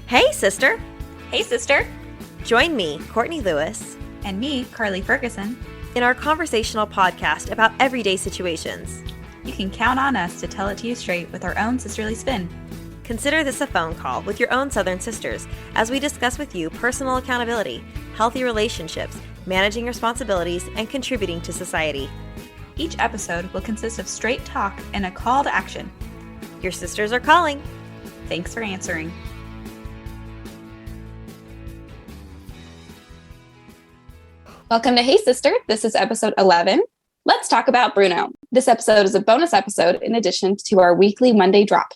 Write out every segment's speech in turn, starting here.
Hey, sister. Hey, sister. Join me, Courtney Lewis, And me, Carly Ferguson, in our conversational podcast about everyday situations. You can count on us to tell it to you straight with our own sisterly spin. Consider this a phone call with your own Southern sisters as we discuss with you personal accountability, healthy relationships, managing responsibilities, and contributing to society. Each episode will consist of straight talk and a call to action. Your sisters are calling. Thanks for answering. Welcome to Hey Sister. This is episode 11. Let's talk about Bruno. This episode is a bonus episode in addition to our weekly Monday drop.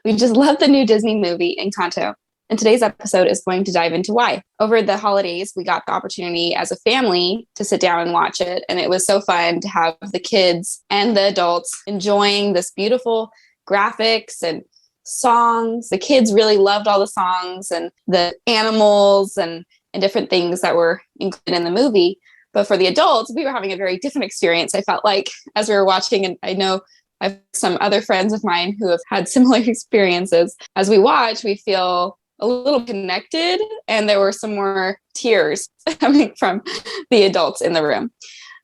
We just love the new Disney movie, Encanto, and today's episode is going to dive into why. Over the holidays, we got the opportunity as a family to sit down and watch it, and it was so fun to have the kids and the adults enjoying this beautiful graphics and songs. The kids really loved all the songs and the animals and different things that were included in the movie. But for the adults, we were having a very different experience. I felt like as we were watching, and I know I have some other friends of mine who have had similar experiences. As we watch, we feel a little connected, and there were some more tears coming from the adults in the room.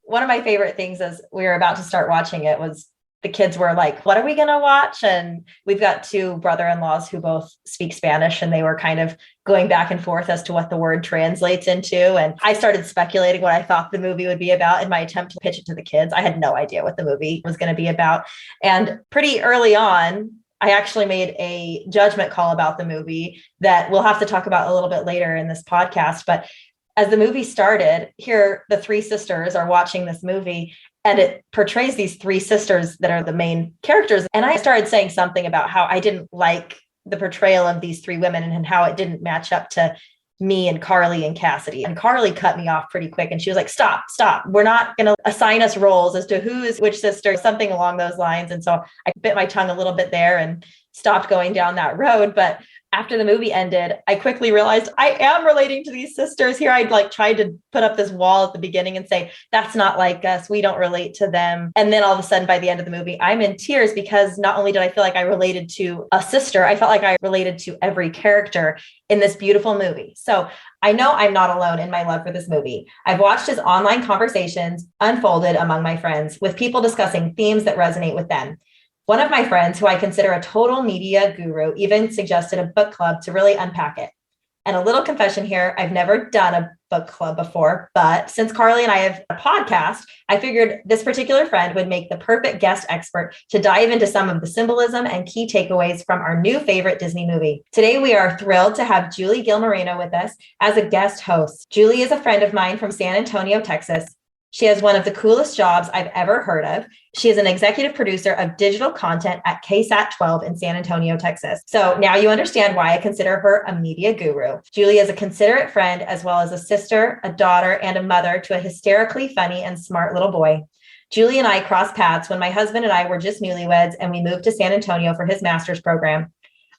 One of my favorite things as we were about to start watching it was the kids were like, what are we going to watch? And we've got two brother-in-laws who both speak Spanish, and they were kind of going back and forth as to what the word translates into. And I started speculating what I thought the movie would be about in my attempt to pitch it to the kids. I had no idea what the movie was going to be about. And pretty early on, I actually made a judgment call about the movie that we'll have to talk about a little bit later in this podcast. But as the movie started, here, the three sisters are watching this movie, and it portrays these three sisters that are the main characters. And I started saying something about how I didn't like the portrayal of these three women and how it didn't match up to me and Carly and Cassidy. And Carly cut me off pretty quick. And she was like, stop. We're not going to assign us roles as to who is which sister, something along those lines. And so I bit my tongue a little bit there and stopped going down that road. But after the movie ended, I quickly realized I am relating to these sisters here. I'd tried to put up this wall at the beginning and say, that's not like us. We don't relate to them. And then all of a sudden, by the end of the movie, I'm in tears because not only did I feel like I related to a sister, I felt like I related to every character in this beautiful movie. So I know I'm not alone in my love for this movie. I've watched as online conversations unfolded among my friends with people discussing themes that resonate with them. One of my friends, who I consider a total media guru, even suggested a book club to really unpack it. And a little confession here, I've never done a book club before, but since Carly and I have a podcast, I figured this particular friend would make the perfect guest expert to dive into some of the symbolism and key takeaways from our new favorite Disney movie. Today, we are thrilled to have Gill Moreno with us as a guest host. Julie is a friend of mine from San Antonio, Texas. She has one of the coolest jobs I've ever heard of. She is an executive producer of digital content at KSAT 12 in San Antonio, Texas. So now you understand why I consider her a media guru. Julie is a considerate friend, as well as a sister, a daughter, and a mother to a hysterically funny and smart little boy. Julie and I crossed paths when my husband and I were just newlyweds, and we moved to San Antonio for his master's program.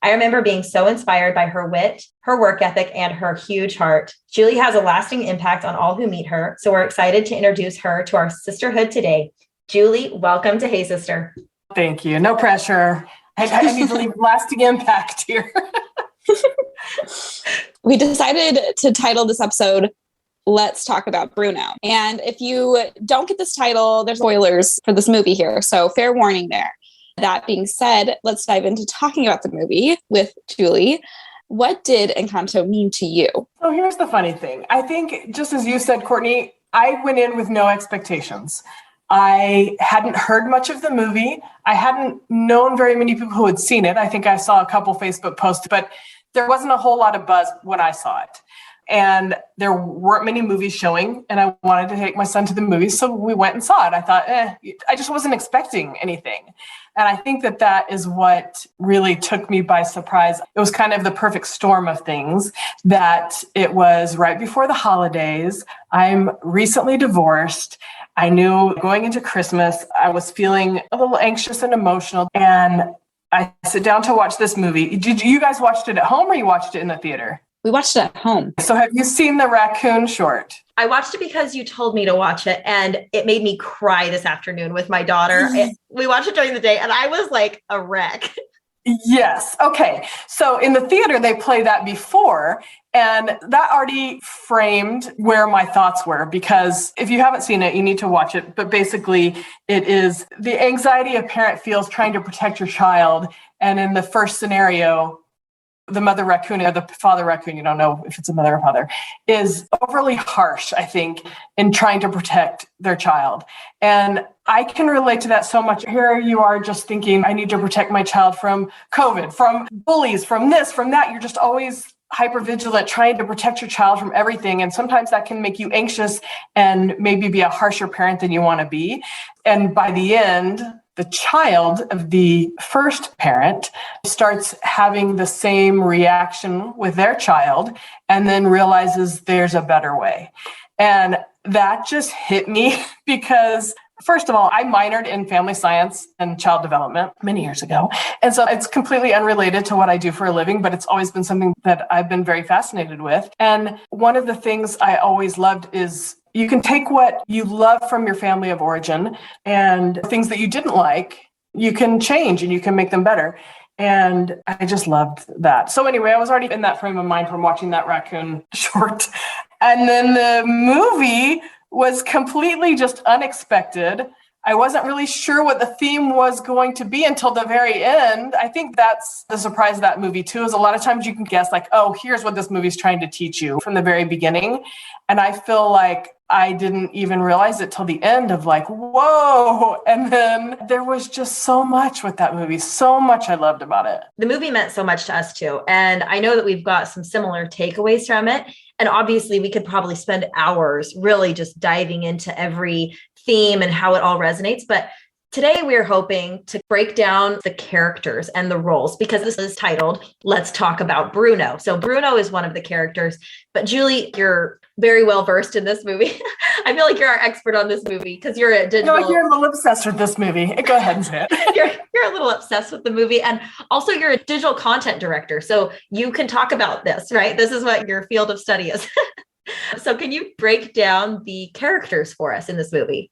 I remember being so inspired by her wit, her work ethic, and her huge heart. Julie has a lasting impact on all who meet her, so we're excited to introduce her to our sisterhood today. Julie, welcome to Hey Sister. Thank you. No pressure. I need to leave lasting impact here. We decided to title this episode, Let's Talk About Bruno. And if you don't get this title, there's spoilers for this movie here, so fair warning there. That being said, let's dive into talking about the movie with Julie. What did Encanto mean to you? So here's the funny thing. I think, just as you said, Courtney, I went in with no expectations. I hadn't heard much of the movie. I hadn't known very many people who had seen it. I think I saw a couple Facebook posts, but there wasn't a whole lot of buzz when I saw it. And there weren't many movies showing, and I wanted to take my son to the movies, so we went and saw it. I thought, I just wasn't expecting anything. And I think that is what really took me by surprise. It was kind of the perfect storm of things, that it was right before the holidays. I'm recently divorced. I knew going into Christmas, I was feeling a little anxious and emotional. And I sit down to watch this movie. Did you guys watched it at home, or you watched it in the theater? We watched it at home. So have you seen the raccoon short? I watched it because you told me to watch it, and it made me cry this afternoon with my daughter. We watched it during the day, and I was like a wreck. Yes. Okay. So in the theater, they play that before, and that already framed where my thoughts were, because if you haven't seen it, you need to watch it. But basically, it is the anxiety a parent feels trying to protect your child. And in the first scenario, the mother raccoon or the father raccoon, you don't know if it's a mother or father, is overly harsh, I think, in trying to protect their child. And I can relate to that so much. Here you are just thinking, I need to protect my child from COVID, from bullies, from this, from that. You're just always hyper vigilant, trying to protect your child from everything. And sometimes that can make you anxious and maybe be a harsher parent than you want to be. And by the end, the child of the first parent starts having the same reaction with their child and then realizes there's a better way. And that just hit me because, first of all, I minored in family science and child development many years ago. And so it's completely unrelated to what I do for a living, but it's always been something that I've been very fascinated with. And one of the things I always loved is you can take what you love from your family of origin and things that you didn't like, you can change and you can make them better. And I just loved that. So anyway, I was already in that frame of mind from watching that raccoon short. And then the movie was completely just unexpected. I wasn't really sure what the theme was going to be until the very end. I think that's the surprise of that movie too, is a lot of times you can guess like, oh, here's what this movie's trying to teach you from the very beginning. And I feel like I didn't even realize it till the end of like, whoa. And then there was just so much with that movie, so much I loved about it. The movie meant so much to us too. And I know that we've got some similar takeaways from it. And obviously we could probably spend hours really just diving into every theme and how it all resonates. But today we're hoping to break down the characters and the roles, because this is titled, Let's Talk About Bruno. So Bruno is one of the characters, but Julie, you're very well versed in this movie. I feel like you're our expert on this movie because you're a digital. No, you're a little obsessed with this movie. Go ahead and say it. You're a little obsessed with the movie. And also you're a digital content director. So you can talk about this, right? This is what your field of study is. So can you break down the characters for us in this movie?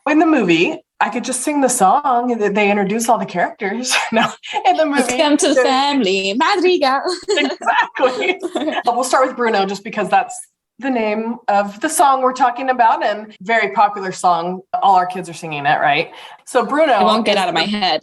In the movie, I could just sing the song that they introduce all the characters. No, in the movie. Welcome to the family, Madrigal. Exactly. We'll start with Bruno just because that's the name of the song we're talking about, and very popular song. All our kids are singing it, right? So Bruno. It won't get out of my head.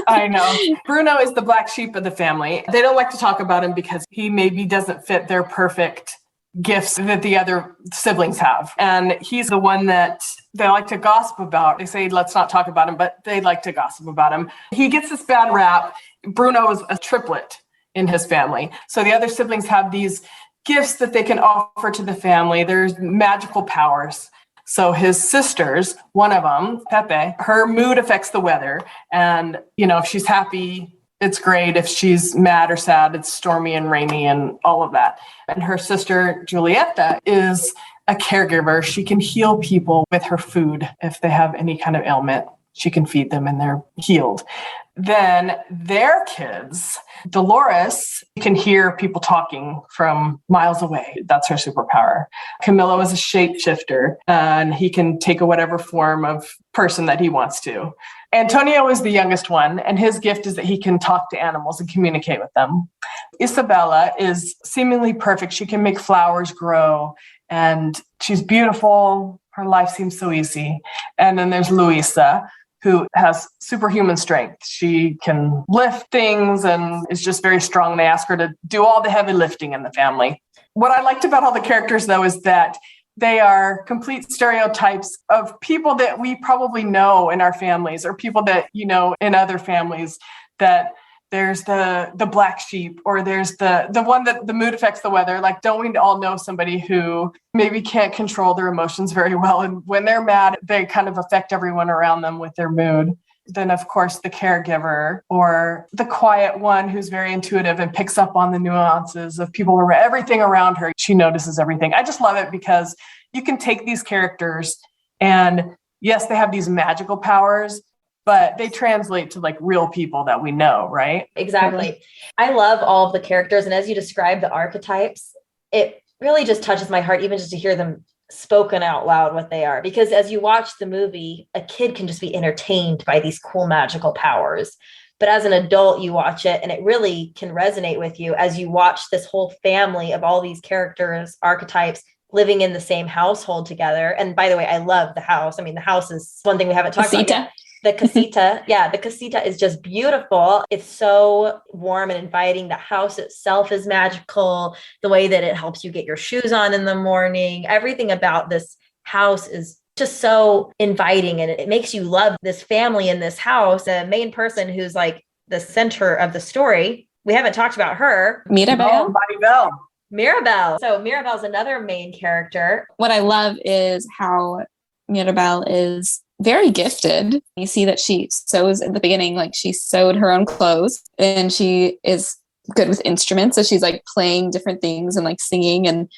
I know. Bruno is the black sheep of the family. They don't like to talk about him because he maybe doesn't fit their perfect gifts that the other siblings have. And he's the one that they like to gossip about. They say, let's not talk about him, but they like to gossip about him. He gets this bad rap. Bruno is a triplet in his family. So the other siblings have these gifts that they can offer to the family. There's magical powers. So his sisters, one of them, Pepe, her mood affects the weather. And, if she's happy, it's great. If she's mad or sad, it's stormy and rainy and all of that. And her sister, Julieta, is a caregiver. She can heal people with her food. If they have any kind of ailment, she can feed them and they're healed. Then their kids, Dolores, can hear people talking from miles away. That's her superpower. Camilo is a shapeshifter, and he can take whatever form of person that he wants to. Antonio is the youngest one, and his gift is that he can talk to animals and communicate with them. Isabella is seemingly perfect. She can make flowers grow, and she's beautiful. Her life seems so easy. And then there's Luisa, who has superhuman strength. She can lift things and is just very strong. They ask her to do all the heavy lifting in the family. What I liked about all the characters, though, is that they are complete stereotypes of people that we probably know in our families, or people that, in other families, that there's the black sheep, or there's the one that the mood affects the weather. Like, don't we all know somebody who maybe can't control their emotions very well? And when they're mad, they kind of affect everyone around them with their mood. Then, of course, the caregiver, or the quiet one who's very intuitive and picks up on the nuances of people, or everything around her. She notices everything. I just love it because you can take these characters and, yes, they have these magical powers, but they translate to like real people that we know, right? Exactly. I love all of the characters. And as you describe the archetypes, it really just touches my heart, even just to hear them spoken out loud what they are. Because as you watch the movie, a kid can just be entertained by these cool magical powers. But as an adult, you watch it and it really can resonate with you as you watch this whole family of all these characters, archetypes, living in the same household together. And by the way, I love the house. I mean, the house is one thing we haven't talked about yet. The casita. Yeah, the casita is just beautiful. It's so warm and inviting. The house itself is magical. The way that it helps you get your shoes on in the morning. Everything about this house is just so inviting, and it makes you love this family in this house. The main person who's like the center of the story, we haven't talked about her. Mirabel. Mirabel. So Mirabel's another main character. What I love is how Mirabel is very gifted. You see that she sews at the beginning, like she sewed her own clothes, and she is good with instruments. So she's like playing different things and like singing and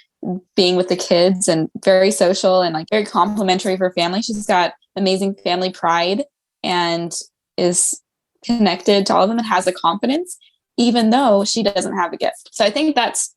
being with the kids, and very social and like very complimentary of her family. She's got amazing family pride and is connected to all of them and has a confidence, even though she doesn't have a gift. So I think that's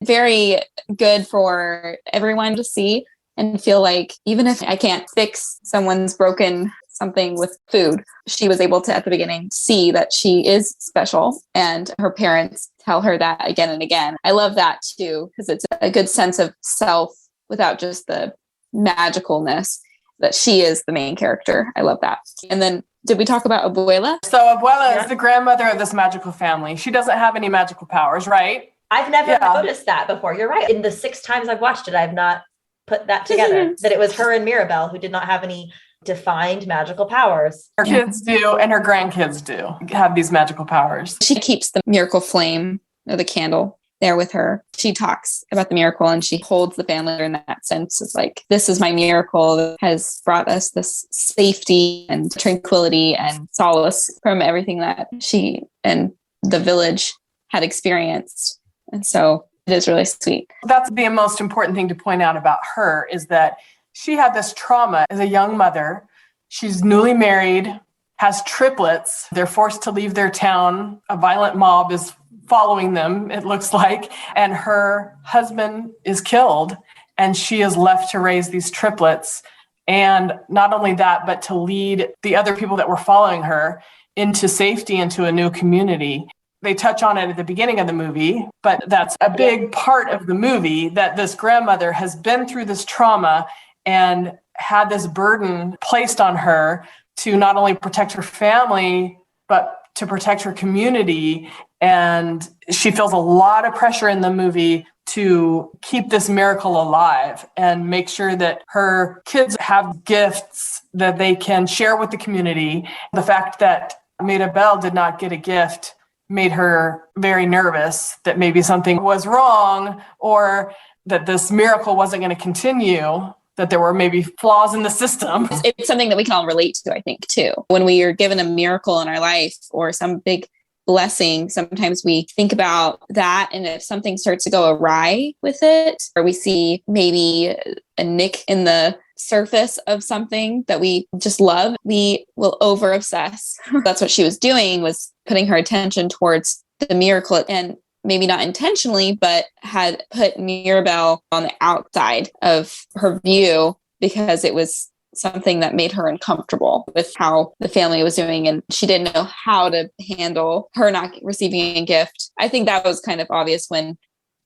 very good for everyone to see and feel like, even if I can't fix someone's broken something with food, she was able to, at the beginning, see that she is special, and her parents tell her that again and again. I love that too, because it's a good sense of self without just the magicalness, that she is the main character. I love that. And then did we talk about Abuela? So Abuela is the grandmother of this magical family. She doesn't have any magical powers, right? I've never noticed that before. You're right. In the 6 times I've watched it, I've not put that together, that it was her and Mirabel who did not have any defined magical powers. Her kids do, and her grandkids do have these magical powers. She keeps the miracle flame or the candle there with her. She talks about the miracle and she holds the family in that sense. It's like, this is my miracle that has brought us this safety and tranquility and solace from everything that she and the village had experienced. And so it is really sweet. That's the most important thing to point out about her, is that she had this trauma as a young mother. She's newly married, has triplets. They're forced to leave their town. A violent mob is following them, it looks like, and her husband is killed, and she is left to raise these triplets. And not only that, but to lead the other people that were following her into safety, into a new community. They touch on it at the beginning of the movie, but that's a big part of the movie, that this grandmother has been through this trauma and had this burden placed on her to not only protect her family, but to protect her community. And she feels a lot of pressure in the movie to keep this miracle alive and make sure that her kids have gifts that they can share with the community. The fact that Mirabel did not get a gift made her very nervous that maybe something was wrong, or that this miracle wasn't going to continue, that there were maybe flaws in the system. It's something that we can all relate to, I think, too. When we are given a miracle in our life or some big blessing, sometimes we think about that. And if something starts to go awry with it, or we see maybe a nick in the surface of something that we just love, we will over obsess. That's what she was doing, was putting her attention towards the miracle, and maybe not intentionally, but had put Mirabel on the outside of her view because it was something that made her uncomfortable with how the family was doing, and she didn't know how to handle her not receiving a gift. I think that was kind of obvious when,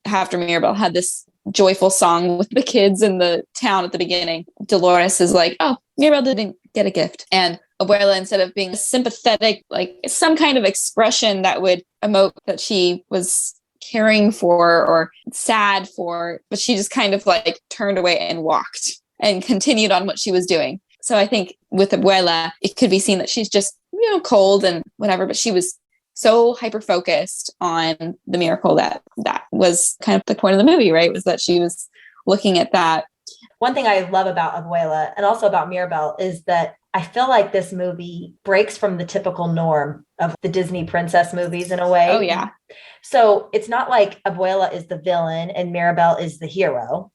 after Mirabel had this joyful song with the kids in the town at the beginning, Dolores is like, oh, Mirabel didn't get a gift. And Abuela, instead of being sympathetic, like some kind of expression that would emote that she was caring for or sad for, but she just kind of like turned away and walked and continued on what she was doing. So I think with Abuela, it could be seen that she's just, cold and whatever, but she was so hyper-focused on the miracle that was kind of the point of the movie, right? Was that she was looking at that. One thing I love about Abuela and also about Mirabel is that I feel like this movie breaks from the typical norm of the Disney princess movies in a way. Oh, yeah. So it's not like Abuela is the villain and Mirabel is the hero.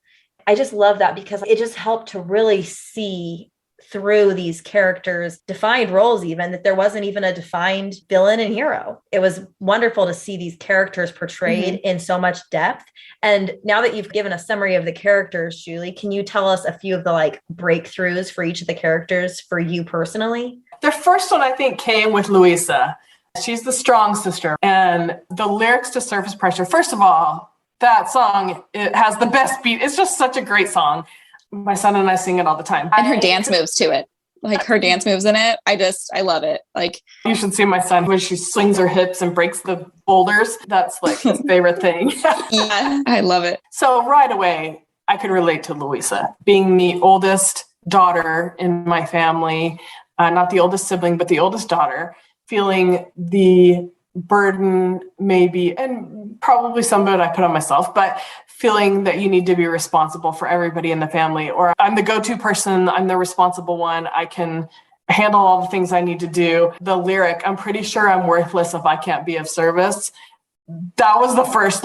I just love that because it just helped to really see through these characters' defined roles, even that there wasn't even a defined villain and hero. It was wonderful to see these characters portrayed in so much depth. And now that you've given a summary of the characters, Julie, can you tell us a few of the breakthroughs for each of the characters for you personally? The first one, I think, came with Luisa. She's the strong sister. And the lyrics to Surface Pressure, first of all, that song, it has the best beat. It's just such a great song. My son and I sing it all the time. And her dance moves to it. Like her dance moves in it. I love it. Like, you should see my son when she swings her hips and breaks the boulders. That's like his favorite thing. Yeah, I love it. So right away, I could relate to Louisa, being the oldest daughter in my family, not the oldest sibling, but the oldest daughter, feeling the burden maybe, and probably some of it I put on myself, but feeling that you need to be responsible for everybody in the family, or I'm the go-to person, I'm the responsible one, I can handle all the things I need to do. The lyric, I'm pretty sure I'm worthless if I can't be of service. That was the first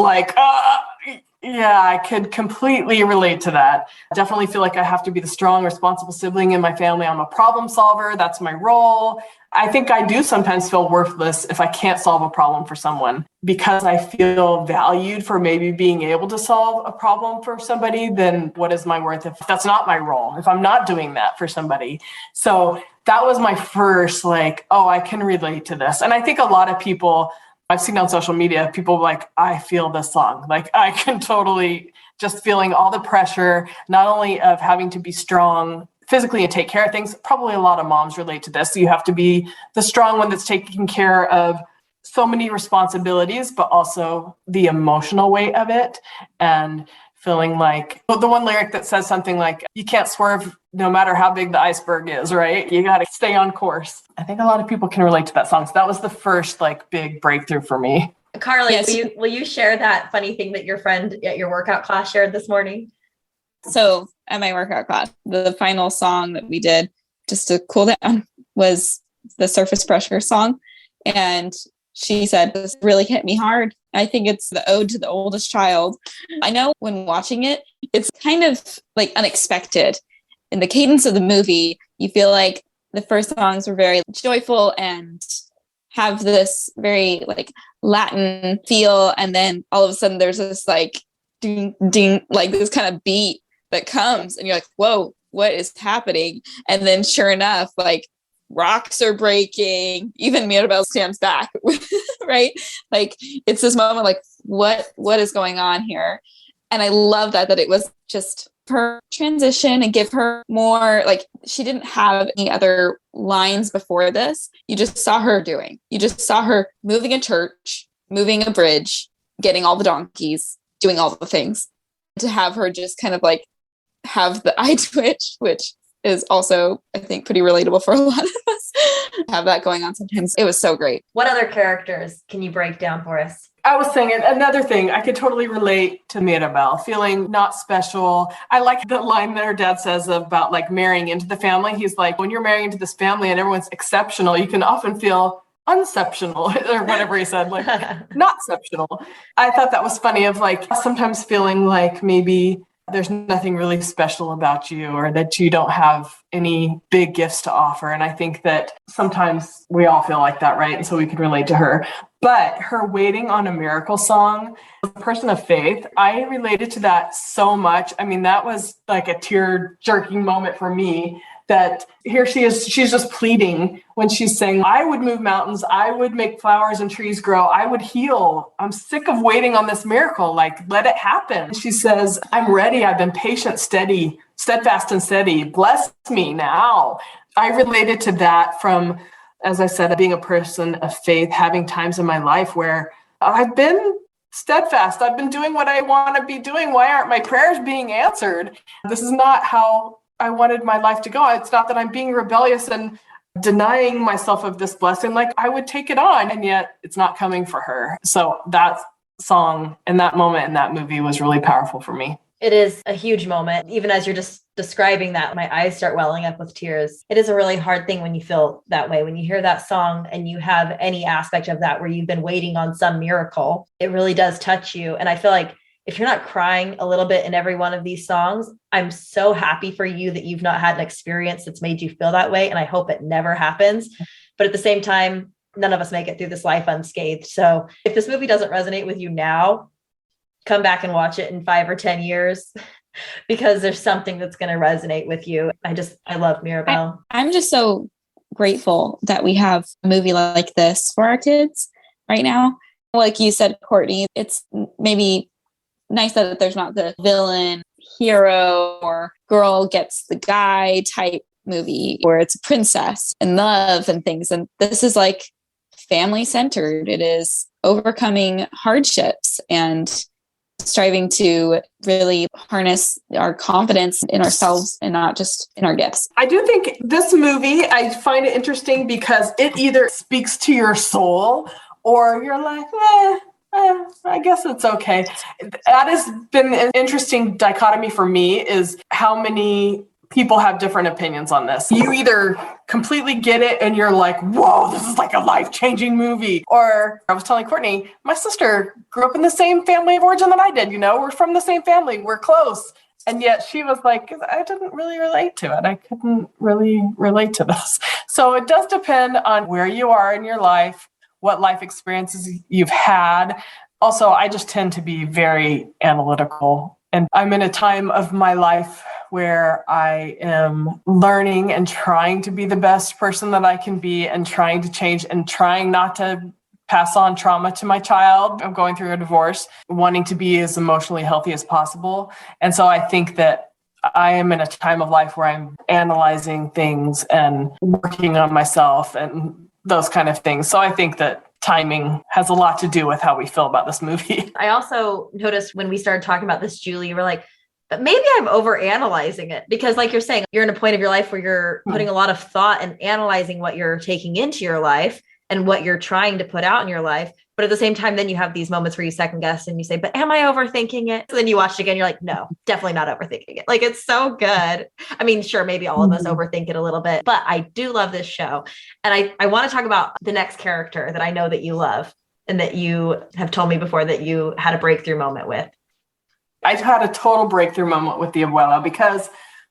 yeah, I could completely relate to that. Definitely feel like I have to be the strong, responsible sibling in my family. I'm a problem solver. That's my role. I think I do sometimes feel worthless if I can't solve a problem for someone, because I feel valued for maybe being able to solve a problem for somebody. Then what is my worth if that's not my role, if I'm not doing that for somebody? So that was my first I can relate to this. And I think a lot of people I've seen on social media, people like, I feel this song. Like I can totally just feeling all the pressure, not only of having to be strong physically and take care of things. Probably a lot of moms relate to this. So you have to be the strong one that's taking care of so many responsibilities, but also the emotional weight of it. And feeling like the one lyric that says something like, you can't swerve no matter how big the iceberg is, right? You got to stay on course. I think a lot of people can relate to that song. So that was the first big breakthrough for me. Carly, Yes. will you share that funny thing that your friend at your workout class shared this morning? So at my workout class, the final song that we did just to cool down was the Surface Pressure song. And she said, this really hit me hard. I think it's the ode to the oldest child. I know when watching it, it's kind of unexpected. In the cadence of the movie, you feel like the first songs were very joyful and have this very Latin feel. And then all of a sudden there's this ding, ding, this kind of beat that comes and you're like, whoa, what is happening? And then sure enough, rocks are breaking, even Mirabel stands back, right? It's this moment what is going on here? And I love that it was just her transition and give her more, she didn't have any other lines before this. You just saw her doing. You just saw her moving a church, moving a bridge, getting all the donkeys, doing all the things. To have her just kind of have the eye twitch, which is also, I think, pretty relatable for a lot of us. Have that going on sometimes. It was so great. What other characters can you break down for us? I was saying another thing, I could totally relate to Mirabel, feeling not special. I like the line that her dad says about marrying into the family. He's like, when you're marrying into this family and everyone's exceptional, you can often feel unceptional or whatever he said, not exceptional. I thought that was funny of sometimes feeling maybe there's nothing really special about you or that you don't have any big gifts to offer. And I think that sometimes we all feel like that, right? And so we can relate to her. But her waiting on a miracle song, as a person of faith, I related to that so much. I mean, that was a tear-jerking moment for me, that here she is, she's just pleading when she's saying, I would move mountains, I would make flowers and trees grow, I would heal. I'm sick of waiting on this miracle, let it happen. She says, I'm ready, I've been patient, steady, steadfast and steady, bless me now. I related to that from, as I said, being a person of faith, having times in my life where I've been steadfast, I've been doing what I want to be doing, why aren't my prayers being answered? This is not how I wanted my life to go. It's not that I'm being rebellious and denying myself of this blessing. I would take it on, and yet it's not coming for her. So that song and that moment in that movie was really powerful for me. It is a huge moment. Even as you're just describing that, my eyes start welling up with tears. It is a really hard thing when you feel that way. When you hear that song and you have any aspect of that where you've been waiting on some miracle, it really does touch you. And I feel like if you're not crying a little bit in every one of these songs, I'm so happy for you that you've not had an experience that's made you feel that way. And I hope it never happens. But at the same time, none of us make it through this life unscathed. So if this movie doesn't resonate with you now, come back and watch it in 5 or 10 years because there's something that's going to resonate with you. I love Mirabel. I'm just so grateful that we have a movie like this for our kids right now. Like you said, Courtney, it's maybe nice that there's not the villain, hero, or girl gets the guy type movie where it's a princess and love and things. And this is like family centered. It is overcoming hardships and striving to really harness our confidence in ourselves and not just in our gifts. I do think this movie, I find it interesting because it either speaks to your soul or you're like, I guess it's okay. That has been an interesting dichotomy for me, is how many people have different opinions on this. You either completely get it and you're like, whoa, this is like a life-changing movie. Or I was telling Courtney, my sister grew up in the same family of origin that I did. We're from the same family. We're close. And yet she was like, I didn't really relate to it. I couldn't really relate to this. So it does depend on where you are in your life, what life experiences you've had. Also, I just tend to be very analytical. And I'm in a time of my life where I am learning and trying to be the best person that I can be and trying to change and trying not to pass on trauma to my child. I'm going through a divorce, wanting to be as emotionally healthy as possible. And so I think that I am in a time of life where I'm analyzing things and working on myself and those kind of things. So I think that timing has a lot to do with how we feel about this movie. I also noticed when we started talking about this, Julie, you were like, but maybe I'm overanalyzing it, because like you're saying, you're in a point of your life where you're putting a lot of thought and analyzing what you're taking into your life and what you're trying to put out in your life. But at the same time, then you have these moments where you second guess and you say, but am I overthinking it? So then you watch it again, you're like, no, definitely not overthinking it. Like, it's so good. I mean, sure, maybe all of us overthink it a little bit, but I do love this show. And I want to talk about the next character that I know that you love and that you have told me before that you had a breakthrough moment with. I had a total breakthrough moment with the abuela because,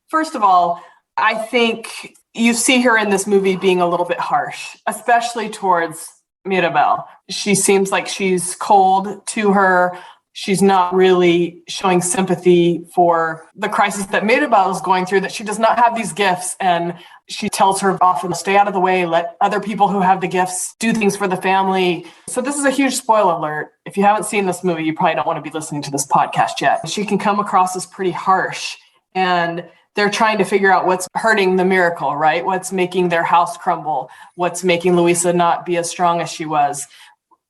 first of all, I think you see her in this movie being a little bit harsh, especially towards Mirabel. She seems like she's cold to her. She's not really showing sympathy for the crisis that Mirabel is going through, that she does not have these gifts. And she tells her often, stay out of the way, let other people who have the gifts do things for the family. So this is a huge spoiler alert. If you haven't seen this movie, you probably don't want to be listening to this podcast yet. She can come across as pretty harsh, and they're trying to figure out what's hurting the miracle, right? What's making their house crumble? What's making Luisa not be as strong as she was?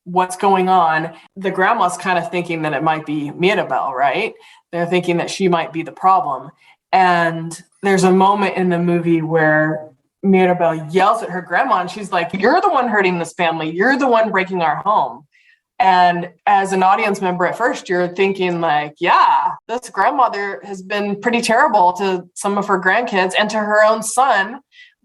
What's going on? The grandma's kind of thinking that it might be Mirabel, right? They're thinking that she might be the problem. And there's a moment in the movie where Mirabel yells at her grandma and she's like, you're the one hurting this family. You're the one breaking our home. And as an audience member at first, you're thinking like, yeah, this grandmother has been pretty terrible to some of her grandkids and to her own son,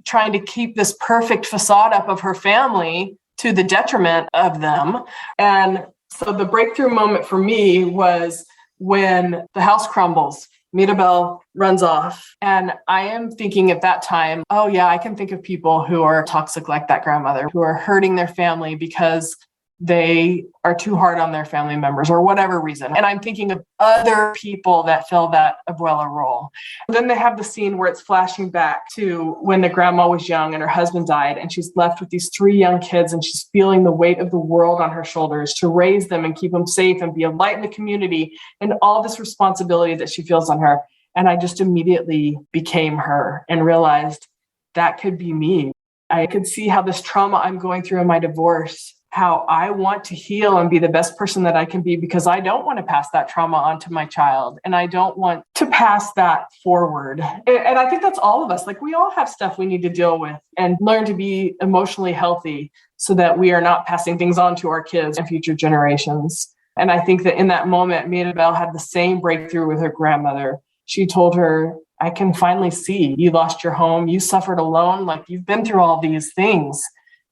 trying to keep this perfect facade up of her family to the detriment of them. And so the breakthrough moment for me was when the house crumbles, Mirabel runs off. And I am thinking at that time, oh yeah, I can think of people who are toxic like that grandmother, who are hurting their family because they are too hard on their family members or whatever reason. And I'm thinking of other people that fill that abuela role. And then they have the scene where it's flashing back to when the grandma was young and her husband died, and she's left with these 3 young kids, and she's feeling the weight of the world on her shoulders to raise them and keep them safe and be a light in the community, and all this responsibility that she feels on her. And I just immediately became her and realized that could be me. I could see how this trauma I'm going through in my divorce, how I want to heal and be the best person that I can be, because I don't want to pass that trauma on to my child. And I don't want to pass that forward. And I think that's all of us. Like, we all have stuff we need to deal with and learn to be emotionally healthy so that we are not passing things on to our kids and future generations. And I think that in that moment, Mirabel had the same breakthrough with her grandmother. She told her, I can finally see you lost your home. You suffered alone. Like, you've been through all these things.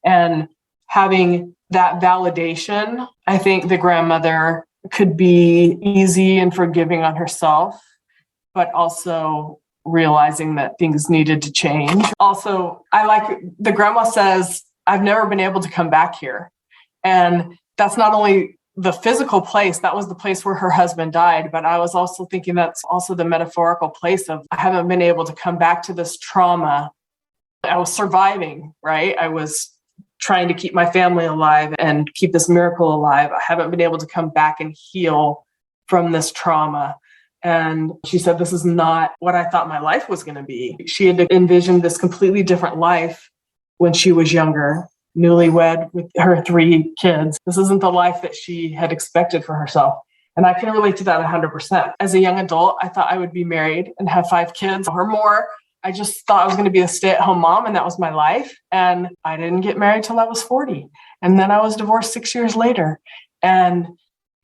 And having that validation, I think the grandmother could be easy and forgiving on herself, but also realizing that things needed to change. Also, I like the grandma says, I've never been able to come back here. And that's not only the physical place, that was the place where her husband died, but I was also thinking that's also the metaphorical place of, I haven't been able to come back to this trauma I was surviving, right? I was trying to keep my family alive and keep this miracle alive. I haven't been able to come back and heal from this trauma. And she said, this is not what I thought my life was going to be. She had envisioned this completely different life when she was younger, newlywed with her 3 kids. This isn't the life that she had expected for herself. And I can relate to that 100%. As a young adult, I thought I would be married and have 5 kids or more. I just thought I was going to be a stay-at-home mom, and that was my life. And I didn't get married till I was 40. And then I was divorced 6 years later. And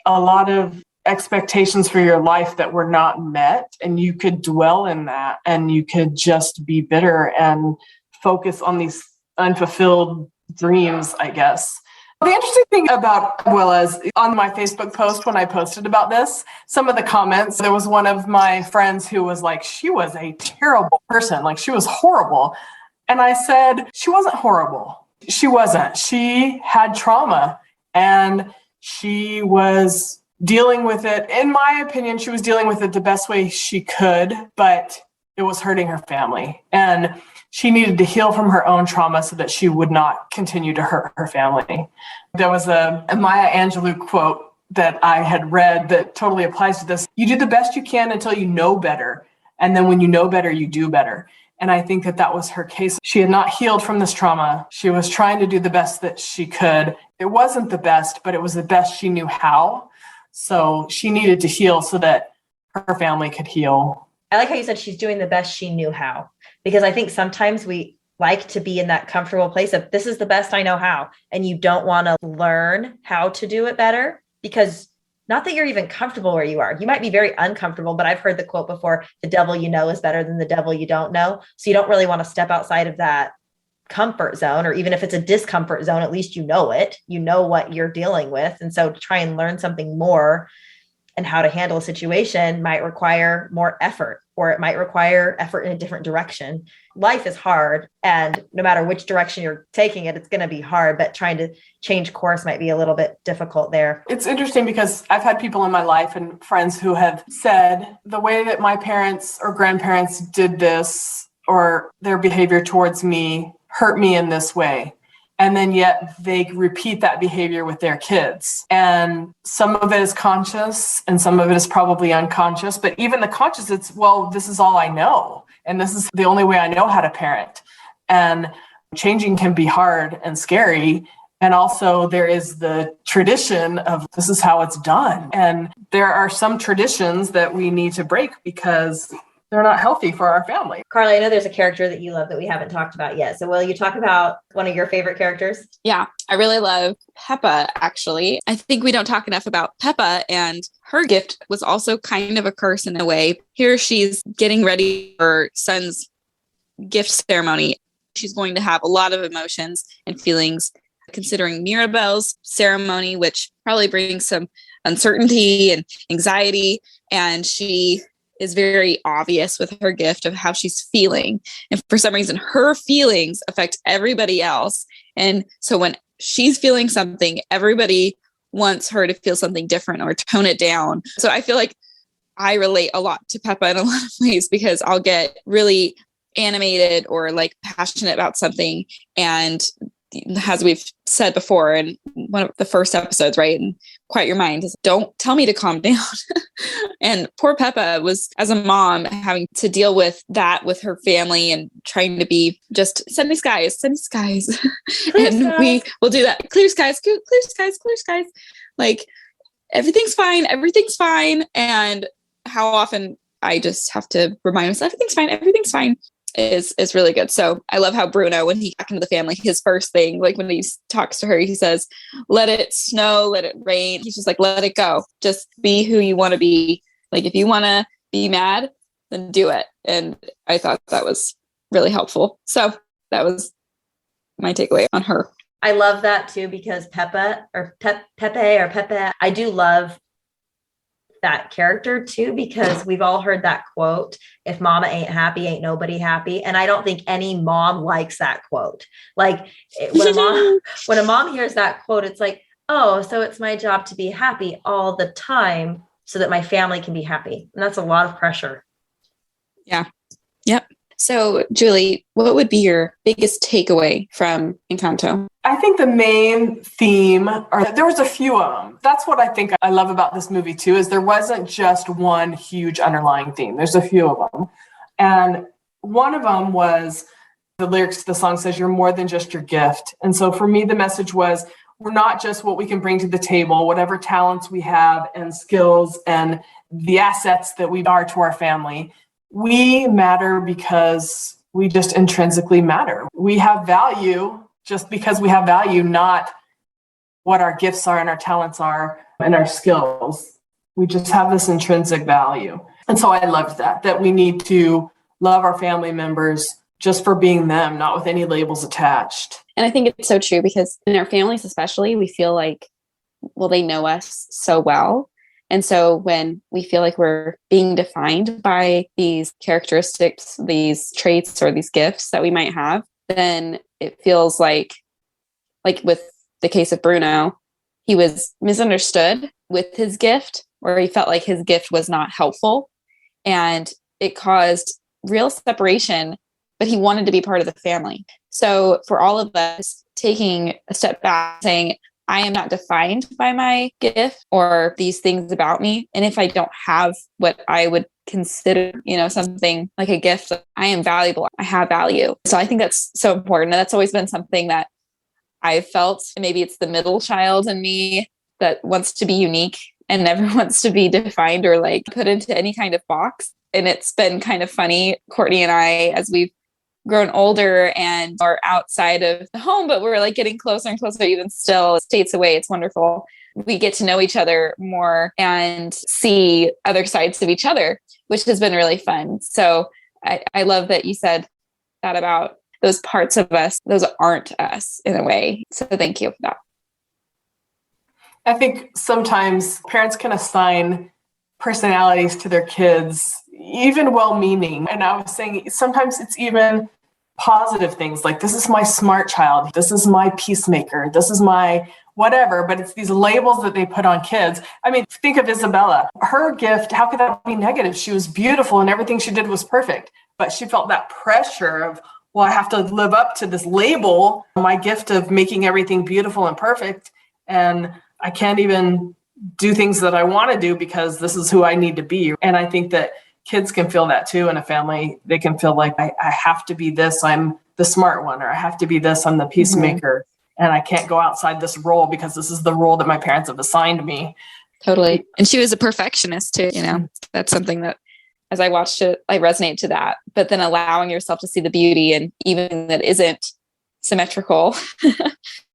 a lot of expectations for your life that were not met, and you could dwell in that, and you could just be bitter and focus on these unfulfilled dreams, I guess. The interesting thing about Abuelas, on my Facebook post when I posted about this, some of the comments, there was one of my friends who was like, she was a terrible person, like she was horrible. And I said, she wasn't horrible. She wasn't. She had trauma, and she was dealing with it. In my opinion, she was dealing with it the best way she could, but it was hurting her family. And she needed to heal from her own trauma so that she would not continue to hurt her family. There was a Maya Angelou quote that I had read that totally applies to this. You do the best you can until you know better. And then when you know better, you do better. And I think that that was her case. She had not healed from this trauma. She was trying to do the best that she could. It wasn't the best, but it was the best she knew how. So she needed to heal so that her family could heal. I like how you said she's doing the best she knew how, because I think sometimes we like to be in that comfortable place of this is the best I know how. And you don't want to learn how to do it better, because not that you're even comfortable where you are. You might be very uncomfortable, but I've heard the quote before, the devil you know is better than the devil you don't know. So you don't really want to step outside of that comfort zone, or even if it's a discomfort zone, at least you know it, you know what you're dealing with. And so to try and learn something more and how to handle a situation might require more effort, or it might require effort in a different direction. Life is hard, and no matter which direction you're taking it, it's going to be hard, but trying to change course might be a little bit difficult there. It's interesting because I've had people in my life and friends who have said the way that my parents or grandparents did this, or their behavior towards me, hurt me in this way. And then yet they repeat that behavior with their kids. And some of it is conscious and some of it is probably unconscious. But even the conscious, it's, well, this is all I know. And this is the only way I know how to parent. And changing can be hard and scary. And also there is the tradition of this is how it's done. And there are some traditions that we need to break because they're not healthy for our family. Carly, I know there's a character that you love that we haven't talked about yet. So will you talk about one of your favorite characters? Yeah, I really love Peppa, actually. I think we don't talk enough about Peppa, and her gift was also kind of a curse in a way. Here she's getting ready for her son's gift ceremony. She's going to have a lot of emotions and feelings, considering Mirabelle's ceremony, which probably brings some uncertainty and anxiety. And she is very obvious with her gift of how she's feeling. And for some reason, her feelings affect everybody else. And so when she's feeling something, everybody wants her to feel something different or tone it down. So I feel like I relate a lot to Peppa in a lot of ways, because I'll get really animated or like passionate about something. And as we've said before in one of the first episodes, right? And Quiet Your Mind is don't tell me to calm down. And poor Peppa was, as a mom, having to deal with that with her family and trying to be just sunny skies. And skies. We will do that. Clear skies, clear skies, clear skies. Like everything's fine. And how often I just have to remind myself, everything's fine. Is really good. So I love how Bruno, when he back into the family, his first thing, like when he talks to her, he says, let it snow, let it rain. He's just like, let it go. Just be who you want to be. Like, if you want to be mad, then do it. And I thought that was really helpful. So that was my takeaway on her. I love that too, because Pepe, I do love that character too, because we've all heard that quote, if mama ain't happy, ain't nobody happy. And I don't think any mom likes that quote. Like when a mom hears that quote, it's like, oh, so it's my job to be happy all the time so that my family can be happy. And that's a lot of pressure. Yeah. Yep. So, Julie, what would be your biggest takeaway from Encanto? I think the main theme, or there was a few of them. That's what I think I love about this movie too, is there wasn't just one huge underlying theme. There's a few of them. And one of them was the lyrics to the song says, "You're more than just your gift." And so for me, the message was, we're not just what we can bring to the table, whatever talents we have and skills and the assets that we are to our family. We matter because we just intrinsically matter. We have value just because we have value, not what our gifts are and our talents are and our skills. We just have this intrinsic value. And so I loved that we need to love our family members just for being them, not with any labels attached. And I think it's so true because in our families, especially, we feel like, well, they know us so well. And so when we feel like we're being defined by these characteristics, these traits, or these gifts that we might have, then it feels like with the case of Bruno, he was misunderstood with his gift, or he felt like his gift was not helpful. And it caused real separation, but he wanted to be part of the family. So for all of us, taking a step back, saying, I am not defined by my gift or these things about me. And if I don't have what I would consider, something like a gift, I am valuable. I have value. So I think that's so important. And that's always been something that I've felt. Maybe it's the middle child in me that wants to be unique and never wants to be defined or like put into any kind of box. And it's been kind of funny, Courtney and I, as we've grown older and are outside of the home, but we're like getting closer and closer, even still states away. It's wonderful. We get to know each other more and see other sides of each other, which has been really fun. So I love that you said that about those parts of us. Those aren't us in a way. So thank you for that. I think sometimes parents can assign personalities to their kids, even well-meaning. And I was saying sometimes it's even positive things like, this is my smart child, this is my peacemaker, this is my whatever, but it's these labels that they put on kids. I mean, think of Isabella. Her gift, how could that be negative? She was beautiful and everything she did was perfect, but she felt that pressure of, well, I have to live up to this label, my gift of making everything beautiful and perfect, and I can't even do things that I want to do because this is who I need to be. And I think that kids can feel that too in a family. They can feel like I have to be this, I'm the smart one, or I have to be this, I'm the peacemaker, and I can't go outside this role because this is the role that my parents have assigned me. Totally. And she was a perfectionist too, that's something that as I watched it, I resonate to that, but then allowing yourself to see the beauty and even that isn't symmetrical.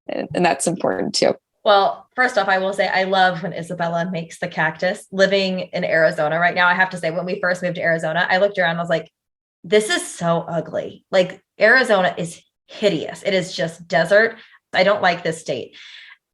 And that's important too. Well, first off, I will say I love when Isabella makes the cactus. Living in Arizona right now, I have to say, when we first moved to Arizona, I looked around and I was like, this is so ugly. Like, Arizona is hideous. It is just desert. I don't like this state.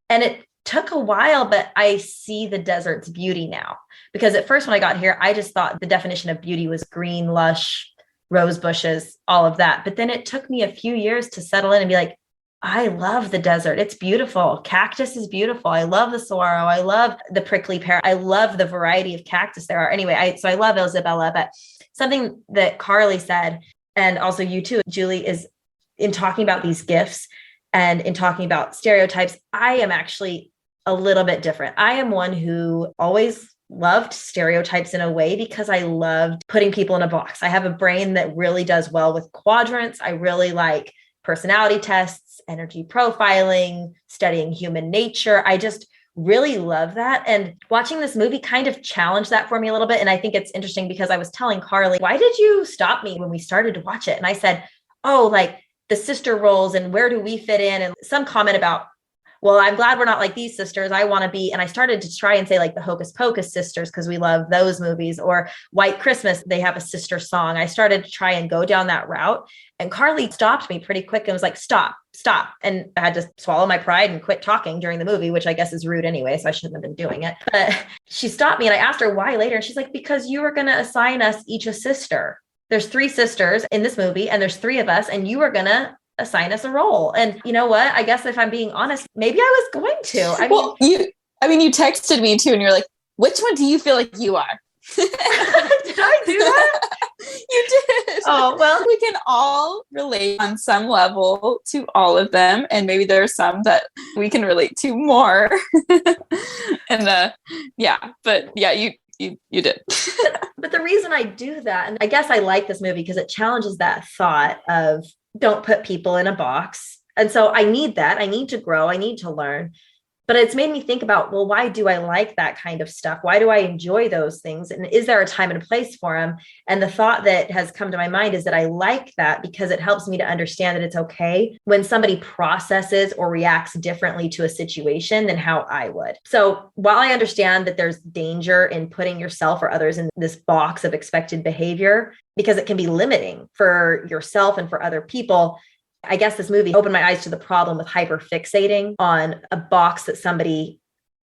And it took a while, but I see the desert's beauty now. Because at first when I got here, I just thought the definition of beauty was green, lush, rose bushes, all of that. But then it took me a few years to settle in and be like, I love the desert. It's beautiful. Cactus is beautiful. I love the saguaro. I love the prickly pear. I love the variety of cactus there are. Anyway, so I love Isabella, but something that Carley said, and also you too, Julie, is in talking about these gifts and in talking about stereotypes, I am actually a little bit different. I am one who always loved stereotypes in a way because I loved putting people in a box. I have a brain that really does well with quadrants. I really like personality tests, energy profiling, studying human nature. I just really love that. And watching this movie kind of challenged that for me a little bit. And I think it's interesting because I was telling Carley, why did you stop me when we started to watch it? And I said, oh, like the sister roles and where do we fit in? And some comment about, well, I'm glad we're not like these sisters. I want to be. And I started to try and say like the Hocus Pocus sisters, because we love those movies, or White Christmas. They have a sister song. I started to try and go down that route. And Carley stopped me pretty quick and was like, stop. And I had to swallow my pride and quit talking during the movie, which I guess is rude anyway. So I shouldn't have been doing it. But she stopped me and I asked her why later. And she's like, because you were going to assign us each a sister. There's 3 sisters in this movie and there's 3 of us and you were going to assign us a role. And you know what? I guess if I'm being honest, maybe I was going to. You texted me too, and you're like, which one do you feel like you are? Did I do that? You did. Oh, well, we can all relate on some level to all of them. And maybe there are some that we can relate to more. And you did. But the reason I do that, and I guess I like this movie because it challenges that thought of don't put people in a box. And so I need that. I need to grow. I need to learn. But it's made me think about, well, why do I like that kind of stuff? Why do I enjoy those things? And is there a time and a place for them? And the thought that has come to my mind is that I like that because it helps me to understand that it's okay when somebody processes or reacts differently to a situation than how I would. So while I understand that there's danger in putting yourself or others in this box of expected behavior, because it can be limiting for yourself and for other people, I guess this movie opened my eyes to the problem with hyperfixating on a box that somebody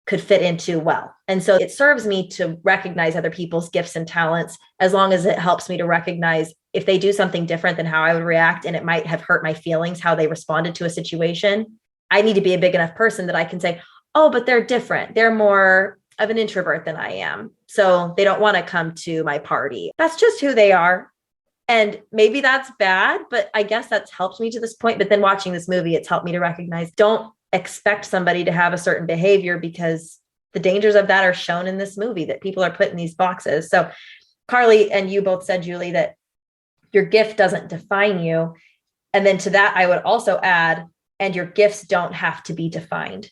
could fit into well. And so it serves me to recognize other people's gifts and talents, as long as it helps me to recognize if they do something different than how I would react, and it might have hurt my feelings, how they responded to a situation. I need to be a big enough person that I can say, oh, but they're different. They're more of an introvert than I am. So they don't want to come to my party. That's just who they are. And maybe that's bad, but I guess that's helped me to this point. But then watching this movie, it's helped me to recognize, don't expect somebody to have a certain behavior, because the dangers of that are shown in this movie, that people are put in these boxes. So Carly, and you both said, Julie, that your gift doesn't define you. And then to that, I would also add, and your gifts don't have to be defined.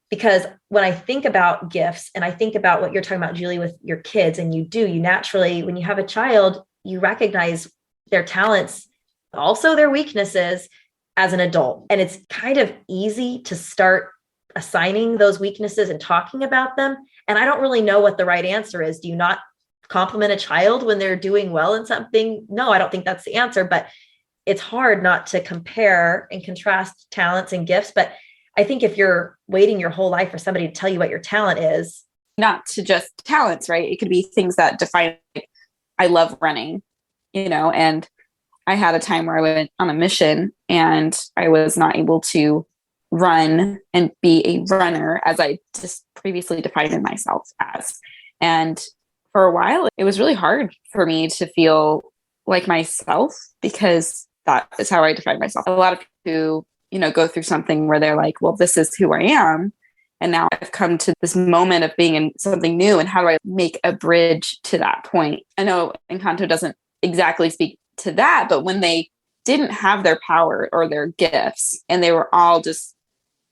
Because when I think about gifts, and I think about what you're talking about, Julie, with your kids, and you naturally, when you have a child, you recognize their talents, also their weaknesses as an adult. And it's kind of easy to start assigning those weaknesses and talking about them. And I don't really know what the right answer is. Do you not compliment a child when they're doing well in something? No, I don't think that's the answer, but it's hard not to compare and contrast talents and gifts. But I think if you're waiting your whole life for somebody to tell you what your talent is, not to just talents, right? It could be things that define, like, I love running, and I had a time where I went on a mission and I was not able to run and be a runner as I just previously defined myself as. And for a while, it was really hard for me to feel like myself, because that is how I define myself. A lot of people who, go through something where they're like, well, this is who I am. And now I've come to this moment of being in something new. And how do I make a bridge to that point? I know Encanto doesn't exactly speak to that, but when they didn't have their power or their gifts, and they were all just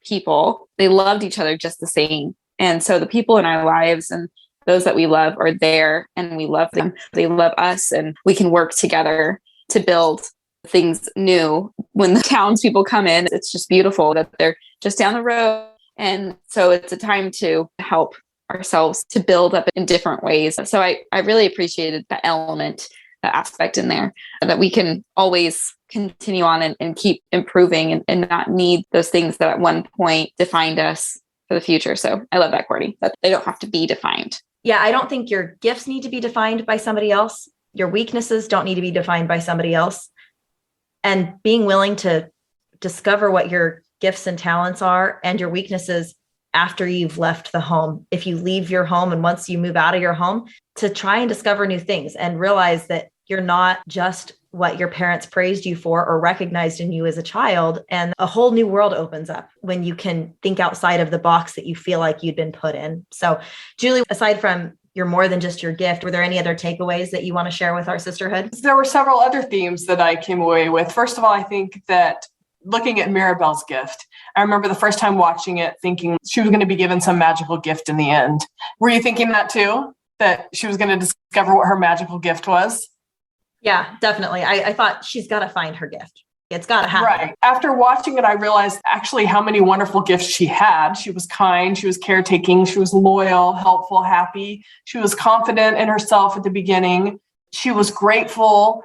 people, they loved each other just the same. And so the people in our lives and those that we love are there, and we love them. They love us, and we can work together to build things new. When the townspeople come in, it's just beautiful that they're just down the road. And so it's a time to help ourselves to build up in different ways. So I really appreciated that element, that aspect in there, that we can always continue on and keep improving and not need those things that at one point defined us for the future. So I love that, Courtney, that they don't have to be defined. Yeah, I don't think your gifts need to be defined by somebody else. Your weaknesses don't need to be defined by somebody else. And being willing to discover what your gifts and talents are and your weaknesses after you've left the home. If you leave your home and once you move out of your home, to try and discover new things and realize that you're not just what your parents praised you for or recognized in you as a child. And a whole new world opens up when you can think outside of the box that you feel like you'd been put in. So, Julie, aside from you're more than just your gift, were there any other takeaways that you want to share with our sisterhood? There were several other themes that I came away with. First of all, I think that looking at Mirabelle's gift, I remember the first time watching it thinking she was going to be given some magical gift in the end. Were you thinking that too? That she was going to discover what her magical gift was? Yeah, definitely. I thought she's got to find her gift. It's got to happen. Right. After watching it, I realized actually how many wonderful gifts she had. She was kind, she was caretaking, she was loyal, helpful, happy. She was confident in herself at the beginning. She was grateful,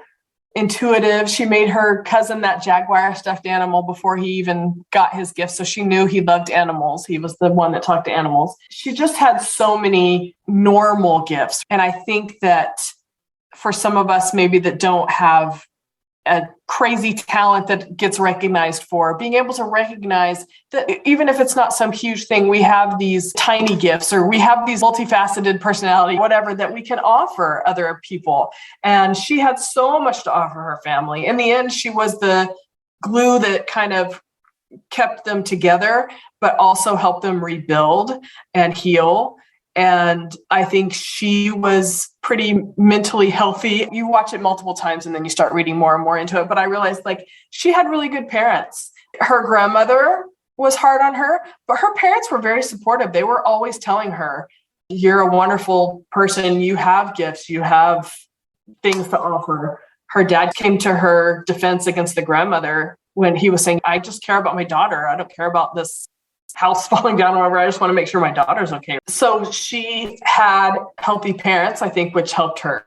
intuitive. She made her cousin that jaguar stuffed animal before he even got his gift. So she knew he loved animals. He was the one that talked to animals. She just had so many normal gifts. And I think that for some of us maybe that don't have a crazy talent that gets recognized for, being able to recognize that even if it's not some huge thing, we have these tiny gifts or we have these multifaceted personality, whatever, that we can offer other people. And she had so much to offer her family. In the end, she was the glue that kind of kept them together, but also helped them rebuild and heal. And I think she was pretty mentally healthy. You watch it multiple times and then you start reading more and more into it. But I realized like she had really good parents. Her grandmother was hard on her, but her parents were very supportive. They were always telling her, you're a wonderful person. You have gifts. You have things to offer. Her dad came to her defense against the grandmother when he was saying, I just care about my daughter. I don't care about this house falling down or whatever. I just want to make sure my daughter's okay. So she had healthy parents, I think, which helped her.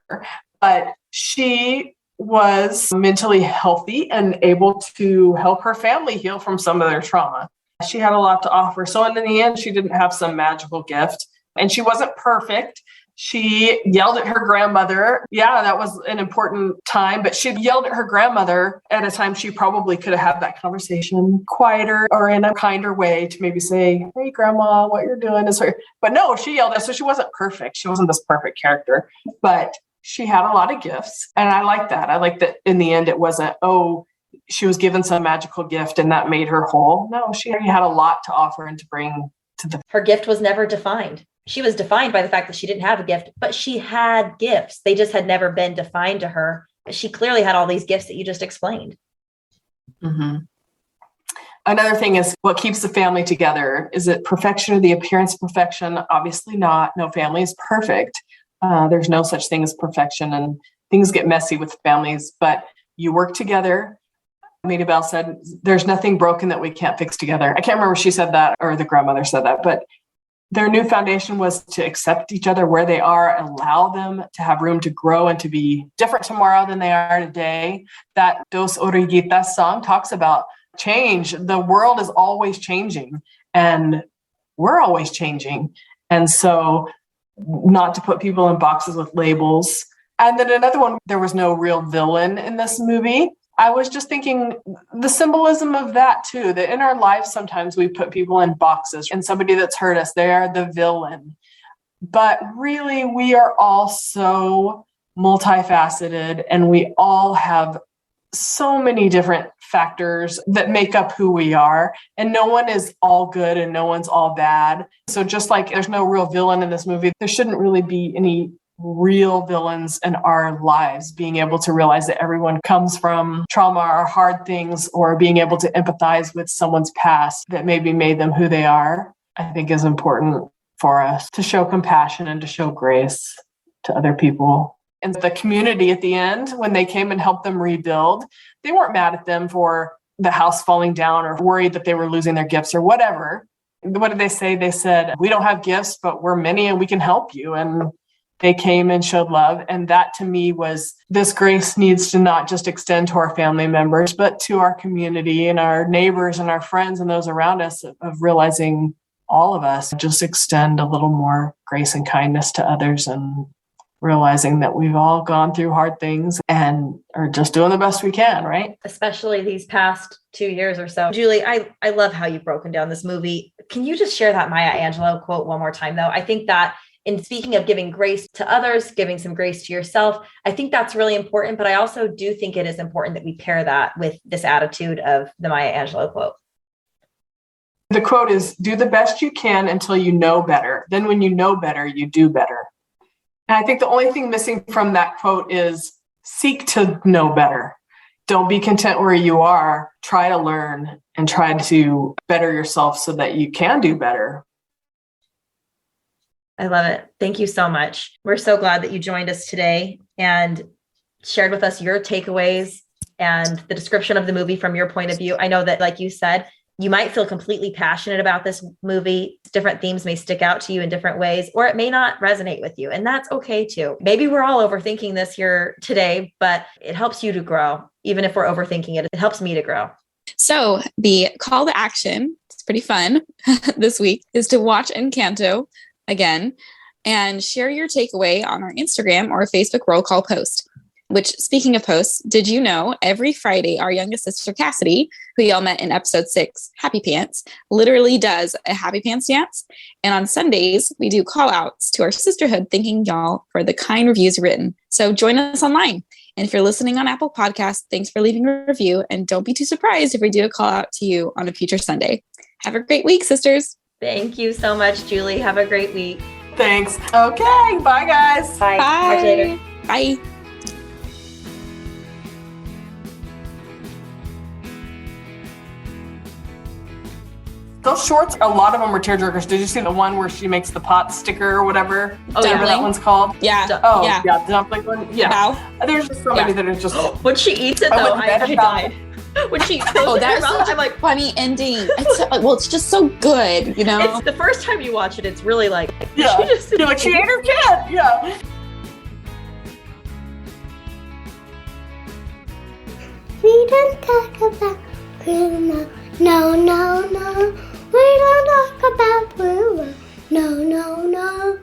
But she was mentally healthy and able to help her family heal from some of their trauma. She had a lot to offer. So in the end, she didn't have some magical gift and she wasn't perfect. She yelled at her grandmother. Yeah, that was an important time, but she yelled at her grandmother at a time she probably could have had that conversation quieter or in a kinder way to maybe say, hey, grandma, what you're doing is her. But no, she yelled at her. So she wasn't perfect. She wasn't this perfect character, but she had a lot of gifts. And I like that. I like that in the end, it wasn't, oh, she was given some magical gift and that made her whole. No, she had a lot to offer and to bring to the. Her gift was never defined. She was defined by the fact that she didn't have a gift, but she had gifts. They just had never been defined to her. She clearly had all these gifts that you just explained. Mm-hmm. Another thing is what keeps the family together. Is it perfection or the appearance of perfection? Obviously not. No family is perfect. There's no such thing as perfection and things get messy with families, but you work together. Amita Bell said, there's nothing broken that we can't fix together. I can't remember if she said that or the grandmother said that, but their new foundation was to accept each other where they are, allow them to have room to grow and to be different tomorrow than they are today. That Dos Oruguitas song talks about change. The world is always changing and we're always changing. And so not to put people in boxes with labels. And then another one, there was no real villain in this movie. I was just thinking the symbolism of that too, that in our lives, sometimes we put people in boxes and somebody that's hurt us, they are the villain. But really, we are all so multifaceted and we all have so many different factors that make up who we are. And no one is all good and no one's all bad. So just like there's no real villain in this movie, there shouldn't really be any real villains in our lives. Being able to realize that everyone comes from trauma or hard things, or being able to empathize with someone's past that maybe made them who they are, I think is important for us to show compassion and to show grace to other people. And the community at the end, when they came and helped them rebuild, they weren't mad at them for the house falling down or worried that they were losing their gifts or whatever. What did they say? They said, we don't have gifts, but we're many and we can help you. And they came and showed love. And that to me was, this grace needs to not just extend to our family members, but to our community and our neighbors and our friends and those around us, of realizing all of us just extend a little more grace and kindness to others, and realizing that we've all gone through hard things and are just doing the best we can, right? Especially these past 2 years or so. Julie, I love how you've broken down this movie. Can you just share that Maya Angelou quote one more time, though? I think that in speaking of giving grace to others, giving some grace to yourself, I think that's really important. But I also do think it is important that we pair that with this attitude of the Maya Angelou quote. The quote is, do the best you can until you know better. Then when you know better, you do better. And I think the only thing missing from that quote is seek to know better. Don't be content where you are. Try to learn and try to better yourself so that you can do better. I love it. Thank you so much. We're so glad that you joined us today and shared with us your takeaways and the description of the movie from your point of view. I know that, like you said, you might feel completely passionate about this movie. Different themes may stick out to you in different ways, or it may not resonate with you. And that's okay too. Maybe we're all overthinking this here today, but it helps you to grow. Even if we're overthinking it, it helps me to grow. So the call to action, it's pretty fun this week, is to watch Encanto again and share your takeaway on our Instagram or Facebook roll call post. which, speaking of hosts, did you know every Friday our youngest sister Cassidy, who y'all met in episode 6, Happy Pants, literally does a Happy Pants dance. And on Sundays, we do call outs to our sisterhood, thanking y'all for the kind reviews written. So join us online. And if you're listening on Apple Podcasts, thanks for leaving a review. And don't be too surprised if we do a call out to you on a future Sunday. Have a great week, sisters. Thank you so much, Julie. Have a great week. Thanks. Okay. Bye, guys. Bye. Bye. Talk to you later. Bye. Those shorts, a lot of them were tearjerkers. Did you see the one where she makes the pot sticker or whatever? Oh, yeah. Whatever that one's called? Yeah. Oh, yeah. yeah. The dumpling one? Yeah. Wow. There's just so many that are just... When she eats it, I though, wouldn't bet I about died. When she goes Oh, in her that's mouth, such I'm a like, funny ending. It's just so good, you know? it's the first time you watch it, it's really like, Yeah. she just You're like, she ate her kid. Yeah. We don't talk about Bruno. No, no, no. We don't talk about Bruno. No, no, no.